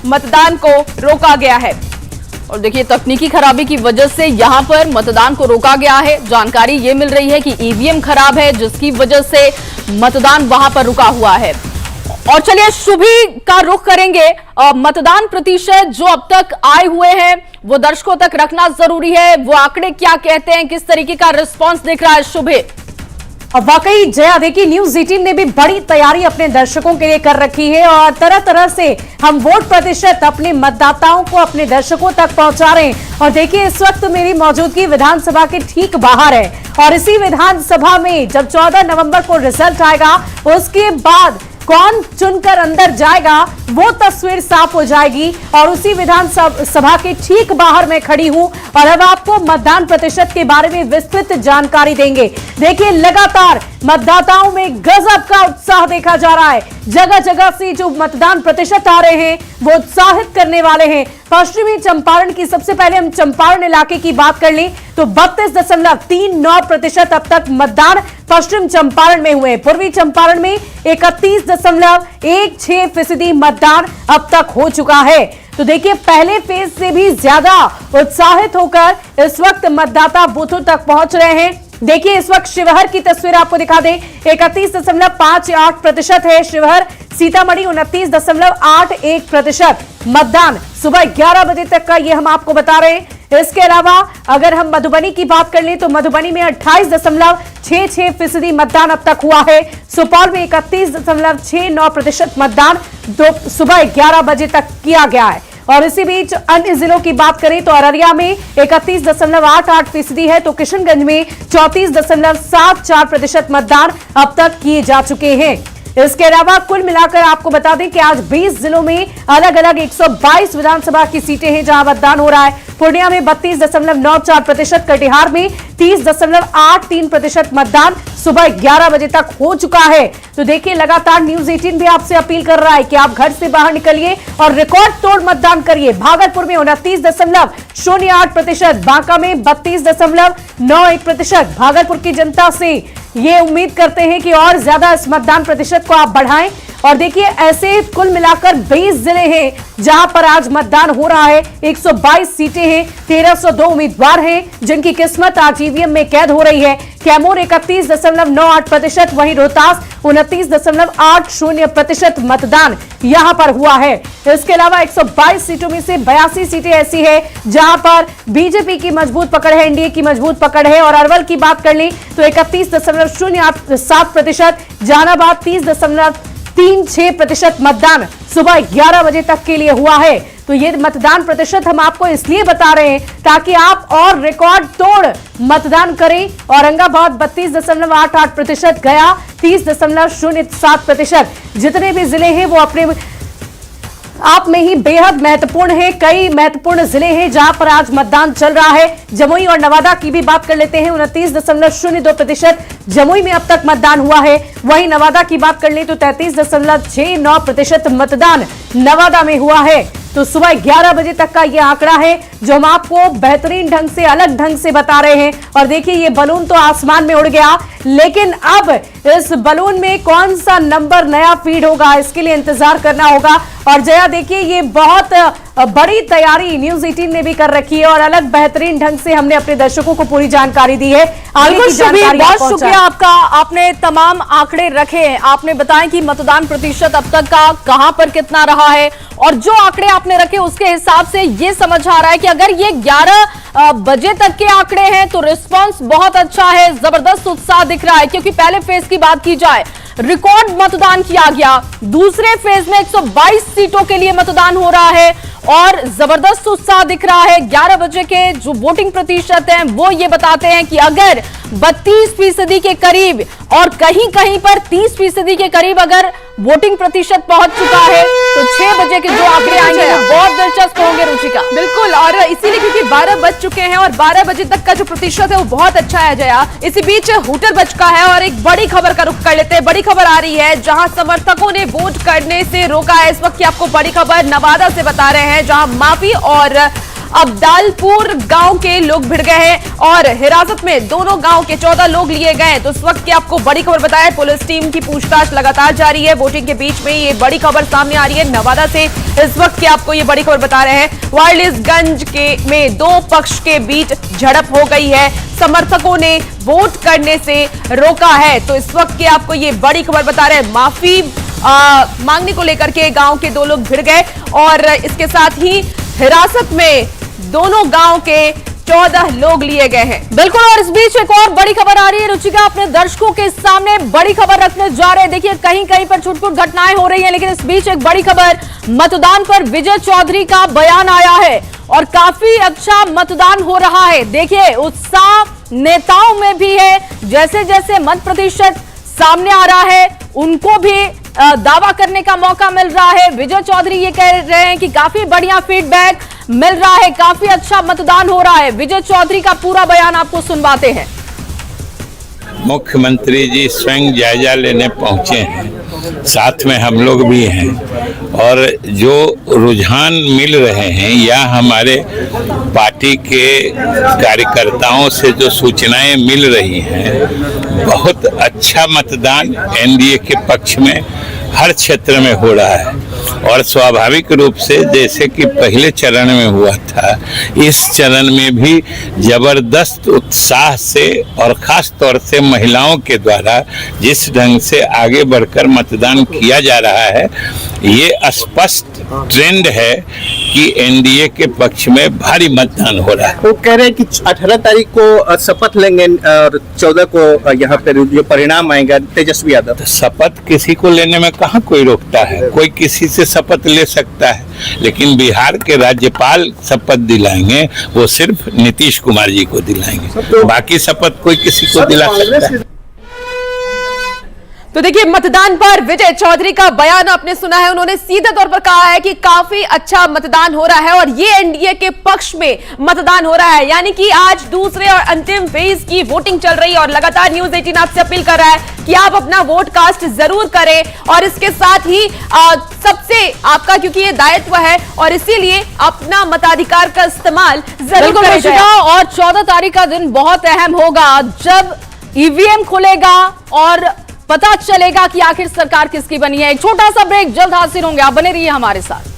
मतदान को रोका गया है। और देखिए, तकनीकी खराबी की वजह से यहां पर मतदान को रोका गया है। जानकारी ये मिल रही है कि ईवीएम खराब है, जिसकी वजह से मतदान वहां पर रुका हुआ है। और चलिए शुभी का रुख करेंगे। मतदान प्रतिशत जो अब तक आए हुए हैं वो दर्शकों तक रखना जरूरी है। वो आंकड़े क्या कहते हैं, किस तरीके का रिस्पांस दिख रहा है शुभी? वाकई जया, देखिए न्यूज 18 ने भी बड़ी तैयारी अपने दर्शकों के लिए कर रखी है और तरह तरह से हम वोट प्रतिशत अपने मतदाताओं को, अपने दर्शकों तक पहुंचा रहे हैं। और देखिए, इस वक्त मेरी मौजूदगी विधानसभा के ठीक बाहर है और इसी विधानसभा में जब 14 नवंबर को रिजल्ट आएगा, उसके बाद कौन चुनकर अंदर जाएगा वो तस्वीर साफ हो जाएगी। और उसी विधानसभा के ठीक बाहर मैं खड़ी हूं और अब आपको मतदान प्रतिशत के बारे में विस्तृत जानकारी देंगे। देखिए, लगातार मतदाताओं में गजब का उत्साह देखा जा रहा है। जगह जगह से जो मतदान प्रतिशत आ रहे हैं वो उत्साहित करने वाले हैं। पश्चिमी चंपारण की सबसे पहले हम चंपारण इलाके की बात कर लें तो 32.39% अब तक मतदान पश्चिम चंपारण में हुए। पूर्वी चंपारण में 31.16% मतदान अब तक हो चुका है। तो देखिए, पहले फेज से भी ज्यादा उत्साहित होकर इस वक्त मतदाता बूथों तक पहुंच रहे हैं। देखिए, इस वक्त शिवहर की तस्वीर आपको दिखा दें। 31.58% है शिवहर। सीतामढ़ी 29.81% मतदान सुबह 11 बजे तक का ये हम आपको बता रहे हैं। इसके अलावा अगर हम मधुबनी की बात कर लें तो मधुबनी में 28.66% मतदान अब तक हुआ है। सुपौल में 31.69% मतदान सुबह 11 बजे तक किया गया है। और इसी बीच अन्य जिलों की बात करें तो अररिया में 31.88% है, तो किशनगंज में 34.74% मतदान अब तक किए जा चुके हैं। इसके अलावा कुल मिलाकर आपको बता दें कि आज 20 जिलों में अलग अलग 122 विधानसभा की सीटें हैं जहां मतदान हो रहा है। पूर्णिया में 32.94%, कटिहार में 30.83% मतदान सुबह 11 बजे तक हो चुका है। तो देखिए, लगातार न्यूज 18 भी आपसे अपील कर रहा है कि आप घर से बाहर निकलिए और रिकॉर्ड तोड़ मतदान करिए। भागलपुर में 29.08%, बांका में 32.91%। भागलपुर की जनता से ये उम्मीद करते हैं कि और ज्यादा इस मतदान प्रतिशत को आप बढ़ाएं। और देखिए, ऐसे कुल मिलाकर 20 जिले हैं जहां पर आज मतदान हो रहा है। 122 सीटें हैं, 1302 उम्मीदवार हैं जिनकी किस्मत आज ईवीएम में कैद हो रही है। कैमूर 31.98%, वहीं रोहतास 29.80% मतदान यहां पर हुआ है। इसके अलावा 122 सीटों में से 82 सीटें ऐसी है जहां पर बीजेपी की मजबूत पकड़ है, एनडीए की मजबूत पकड़ है। और अरवल की बात कर लें तो 31.07%, जहानाबाद 30.36% मतदान सुबह 11 बजे तक के लिए हुआ है। तो ये मतदान प्रतिशत हम आपको इसलिए बता रहे हैं ताकि आप और रिकॉर्ड तोड़ मतदान करें। औरंगाबाद 32.88%, गया 30.07%। जितने भी जिले हैं वो अपने आप में ही बेहद महत्वपूर्ण है। कई महत्वपूर्ण जिले हैं जहां पर आज मतदान चल रहा है। जमुई और नवादा की भी बात कर लेते हैं। 29.02% जमुई में अब तक मतदान हुआ है। वहीं नवादा की बात कर ले तो 33.69% मतदान नवादा में हुआ है। तो सुबह 11 बजे तक का ये आंकड़ा है जो हम आपको बेहतरीन ढंग से, अलग ढंग से बता रहे हैं। और देखिए, ये बलून तो आसमान में उड़ गया, लेकिन अब इस बलून में कौन सा नंबर नया फीड होगा इसके लिए इंतजार करना होगा। और जया, देखिए, ये बहुत बड़ी तैयारी न्यूज 18 ने भी कर रखी है और अलग बेहतरीन ढंग से हमने अपने दर्शकों को पूरी जानकारी दी है। बहुत शुक्रिया आपका, आपने तमाम आंकड़े रखे हैं। आपने बताया कि मतदान प्रतिशत अब तक का कहां पर कितना रहा है और जो आंकड़े आपने रखे उसके हिसाब से ये समझ आ रहा है कि अगर ये 11 बजे तक के आंकड़े हैं तो रिस्पांस बहुत अच्छा है, जबरदस्त उत्साह दिख रहा है। क्योंकि पहले फेज की बात की जाए, रिकॉर्ड मतदान किया गया। दूसरे फेज में 122 सीटों के लिए मतदान हो रहा है और जबरदस्त उत्साह दिख रहा है। 11 बजे के जो वोटिंग प्रतिशत हैं वो ये बताते हैं कि अगर 32% के करीब और कहीं कहीं पर 30% के करीब अगर वोटिंग प्रतिशत पहुंच चुका है तो 6 बजे के जो आंकड़े आएंगे वो बहुत दिलचस्प होंगे रुचिका। बिल्कुल, और इसीलिए क्योंकि 12 बज चुके हैं और 12 बजे तक का जो प्रतिशत है वो बहुत अच्छा है जया। इसी बीच हूटर बज का है और एक बड़ी खबर का रुख कर लेते हैं। बड़ी खबर आ रही है जहां समर्थकों ने वोट करने से रोका है। इस वक्त की आपको बड़ी खबर नवादा से बता रहे हैं जहां माफी और अब्दालपुर गांव के लोग भिड़ गए हैं और हिरासत में दोनों गांव के 14 लोग लिए गए। तो इस वक्त की आपको बड़ी खबर बताया, पुलिस टीम की पूछताछ लगातार जारी है। वोटिंग के बीच में ये बड़ी खबर सामने आ रही है नवादा से। इस वक्त की आपको ये बड़ी खबर बता रहे हैं, वायरलेसगंज में दो पक्ष के बीच झड़प हो गई है, समर्थकों ने वोट करने से रोका है। तो इस वक्त की आपको ये बड़ी खबर बता रहे हैं, माफी मांगने को लेकर के गांव के दो लोग भिड़ गए और इसके साथ ही हिरासत में दोनों गांव के 14 लोग लिए गए हैं। बिल्कुल, और इस बीच एक और बड़ी खबर आ रही है रुचिका, अपने दर्शकों के सामने बड़ी खबर रखने जा रहे हैं। देखिए कहीं कहीं पर छुटपुट घटनाएं हो रही हैं, लेकिन इस बीच एक बड़ी खबर, मतदान पर विजय चौधरी का बयान आया है और काफी अच्छा मतदान हो रहा है। देखिए उत्साह नेताओं में भी है, जैसे जैसे मत प्रतिशत सामने आ रहा है उनको भी दावा करने का मौका मिल रहा है। विजय चौधरी ये कह रहे हैं कि काफी बढ़िया फीडबैक मिल रहा है, काफी अच्छा मतदान हो रहा है। विजय चौधरी का पूरा बयान आपको सुनवाते हैं। मुख्यमंत्री जी स्वयं जायजा लेने पहुंचे हैं, साथ में हम लोग भी हैं और जो रुझान मिल रहे हैं या हमारे पार्टी के कार्यकर्ताओं से जो सूचनाएं मिल रही हैं, बहुत अच्छा मतदान एनडीए के पक्ष में हर क्षेत्र में हो रहा है और स्वाभाविक रूप से जैसे कि पहले चरण में हुआ था, इस चरण में भी जबरदस्त उत्साह से और खास तौर से महिलाओं के द्वारा जिस ढंग से आगे बढ़कर मतदान किया जा रहा है, ये स्पष्ट ट्रेंड है कि एनडीए के पक्ष में भारी मतदान हो रहा है। वो कह रहे हैं कि 18 तारीख को शपथ लेंगे और 14 को यहाँ पे जो परिणाम आएगा तेजस्वी यादव। तो शपथ किसी को लेने में कहाँ कोई रोकता है, कोई किसी से शपथ ले सकता है, लेकिन बिहार के राज्यपाल शपथ दिलाएंगे, वो सिर्फ नीतीश कुमार जी को दिलाएंगे, बाकी शपथ कोई किसी को दिला सकता है। तो देखिए मतदान पर विजय चौधरी का बयान आपने सुना है, उन्होंने सीधे तौर पर कहा है कि काफी अच्छा मतदान हो रहा है और ये एनडीए के पक्ष में मतदान हो रहा है। यानी कि आज दूसरे और अंतिम फेज की वोटिंग चल रही है और लगातार न्यूज 18 आपसे अपील कर रहा है कि आप अपना वोट कास्ट जरूर करें और इसके साथ ही सबसे आपका, क्योंकि ये दायित्व है और इसीलिए अपना मताधिकार का इस्तेमाल जरूर करें। और 14 तारीख का दिन बहुत अहम होगा, जब ईवीएम खुलेगा और पता चलेगा कि आखिर सरकार किसकी बनी है। एक छोटा सा ब्रेक, जल्द हाजिर होंगे, आप बने रहिए हमारे साथ।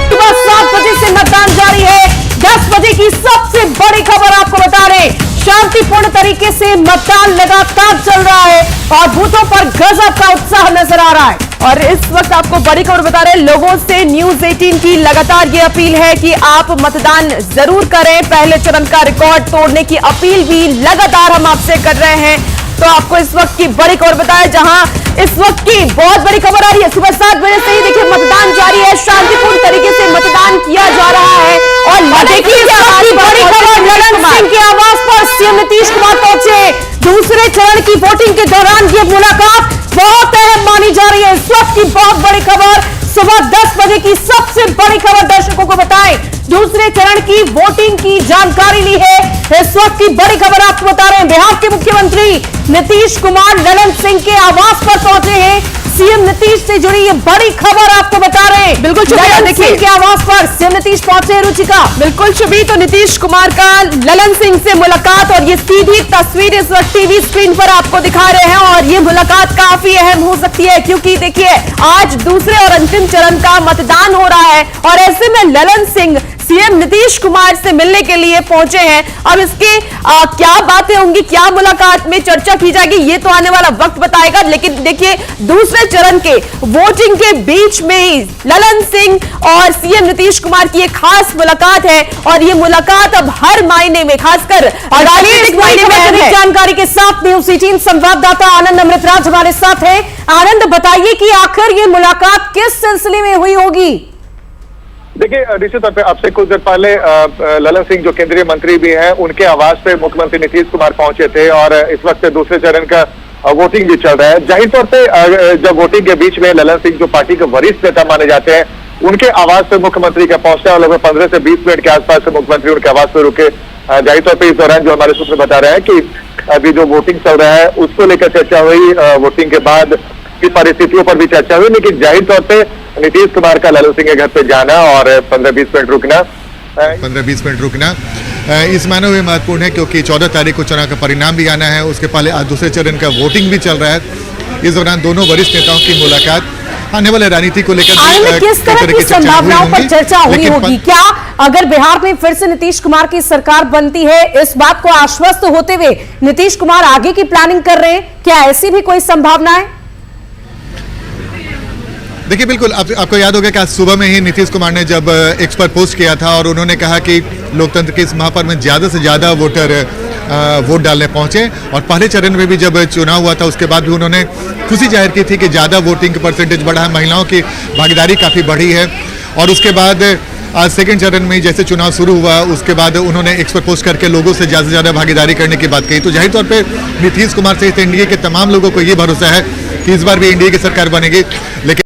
सुबह 7 बजे से मतदान जारी है। 10 बजे की सबसे बड़ी खबर आपको बता रहे, शांतिपूर्ण तरीके से मतदान लगातार चल रहा है और बूथों पर गजब का उत्साह नजर आ रहा है। और इस वक्त आपको बड़ी खबर बता रहे हैं, लोगों से न्यूज 18 की लगातार ये अपील है कि आप मतदान जरूर करें। पहले चरण का रिकॉर्ड तोड़ने की अपील भी लगातार हम आपसे कर रहे हैं। तो आपको इस वक्त की बड़ी खबर बताएं, जहां इस वक्त की बहुत बड़ी खबर आ रही है। सुबह 7 बजे से ही देखिए मतदान जारी है, शांतिपूर्ण तरीके से मतदान किया जा रहा है और देखिए बड़ी खबर, ललन सिंह के आवास पर सीएम नीतीश कुमार पहुंचे। दूसरे चरण की वोटिंग के दौरान ये मुलाकात बहुत अहम मानी जा रही है। इस वक्त की बहुत बड़ी खबर, सुबह 10 बजे की सबसे बड़ी खबर दर्शकों को बताएं, दूसरे चरण की वोटिंग की जानकारी ली है। इस वक्त की बड़ी खबर आपको बता रहे हैं, बिहार के मुख्यमंत्री नीतीश कुमार ललन सिंह के आवास पर पहुंचे हैं। सीएम नीतीश से जुड़ी ये बड़ी खबर आपको बता रहे हैं। बिल्कुल शुक्रिया। देखिए के आवास पर सीएम नीतीश पहुंचे। रुचिका, बिल्कुल शुभी, तो नीतीश कुमार का ललन सिंह से मुलाकात और ये सीधी तस्वीर इस वक्त टीवी स्क्रीन पर आपको दिखा रहे हैं और ये मुलाकात काफी अहम हो सकती है, क्योंकि देखिए आज दूसरे और अंतिम चरण का मतदान हो रहा है और ऐसे में ललन सिंह सीएम नीतीश कुमार से मिलने के लिए पहुंचे हैं। अब इसके क्या बातें होंगी, क्या मुलाकात में चर्चा की जाएगी, ये तो आने वाला वक्त बताएगा। लेकिन देखिए दूसरे चरण के वोटिंग के बीच में ही ललन सिंह और सीएम नीतीश कुमार की एक खास मुलाकात है और ये मुलाकात अब हर मायने में, खासकर राजनीतिक मायने में जानकारी के साथ न्यूज 18 संवाददाता आनंद अमृतराज हमारे साथ है। आनंद, बताइए कि आखिर ये मुलाकात किस सिलसिले में हुई होगी? देखिए निश्चित तौर पे आपसे कुछ देर पहले ललन सिंह जो केंद्रीय मंत्री भी हैं, उनके आवास पे मुख्यमंत्री नीतीश कुमार पहुंचे थे और इस वक्त दूसरे चरण का वोटिंग भी चल रहा है। जाहिर तौर पे जब वोटिंग के बीच में ललन सिंह जो पार्टी के वरिष्ठ नेता माने जाते हैं, उनके आवास पे मुख्यमंत्री का पहुंचना और लगभग 15 से 20 मिनट के आसपास से मुख्यमंत्री उनके आवास पे रुके। जाहिर तौर पर इस दौरान जो हमारे सूत्र बता रहे हैं कि अभी जो वोटिंग चल रहा है उसको लेकर चर्चा हुई, वोटिंग के बाद की परिस्थितियों पर भी चर्चा हुई, लेकिन जाहिर तौर पे नीतीश कुमार का लल्लू सिंह के घर पे जाना और 15-20 मिनट रुकना 15-20 मिनट रुकना इस मायने में महत्वपूर्ण है क्योंकि 14 तारीख को चुनाव का परिणाम भी आना है। उसके पहले आज दूसरे चरण का वोटिंग भी चल रहा है। इस दौरान दोनों वरिष्ठ नेताओं की मुलाकात आने वाले राजनीति को लेकर किस तरह की संभावनाओं पर चर्चा हुई होगी? क्या अगर बिहार में फिर से नीतीश कुमार की सरकार बनती है, इस बात को आश्वस्त होते हुए नीतीश कुमार आगे की प्लानिंग कर रहे हैं, क्या ऐसी भी कोई संभावना है? देखिए बिल्कुल, आपको याद होगा कि आज सुबह में ही नीतीश कुमार ने जब एक्स पर पोस्ट किया था और उन्होंने कहा कि लोकतंत्र के इस महापर्व में ज्यादा से ज्यादा वोटर वोट डालने पहुंचे। और पहले चरण में भी जब चुनाव हुआ था उसके बाद भी उन्होंने खुशी जाहिर की थी कि ज्यादा वोटिंग का परसेंटेज बढ़ा है, महिलाओं की भागीदारी काफी बढ़ी है। और उसके बाद आज सेकंड चरण में जैसे चुनाव शुरू हुआ उसके बाद उन्होंने एक्स पर पोस्ट करके लोगों से ज्यादा से ज्यादा भागीदारी करने की बात कही। तो जाहिर तौर पर नीतीश कुमार सहित एनडीए के तमाम लोगों को ये भरोसा है कि इस बार भी एनडीए की सरकार बनेगी। लेकिन